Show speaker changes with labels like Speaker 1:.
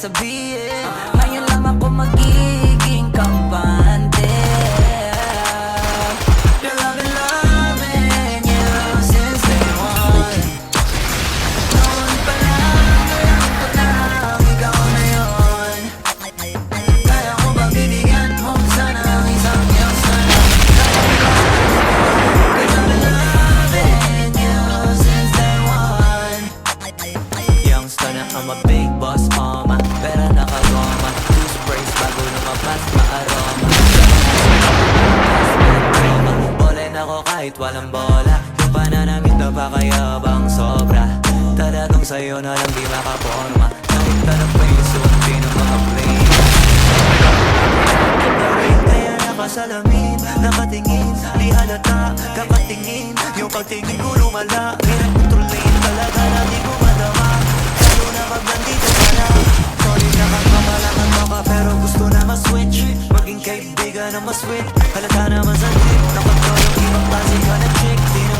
Speaker 1: sasabihin. Ngayon lang ako magiging kampante. Girl, I've been loving you since day one. Noon pa lang, alam ko na ikaw na yun. Kaya ko ba bibigyan mo sana ang isang yes na lang? Girl, I've been loving you since day one. Youngster na I'm a big boss, mama. Pera nakagoma, toothbrush bago lumabas maaroma. Bolen ako kahit walang bola. Yung pananamit na pakayabang sobra. Talagang sa'yo na lang di makaporma. Kahit tanong pa yung suot, di na makaplay. Kaya nakasalamin, nakatingin, di halata, kakatingin. Yung pagtingin ko lumala, pinag-controlin talaga na di ko madama. Lalo na pag nandito ka na. Sorry na kagmamalangan mo ka, pero gusto na ma-switch. Maging kaibigan na mas-sweet. Halata naman sa trip, nakontrol yung ibang klase ka na chick. Di na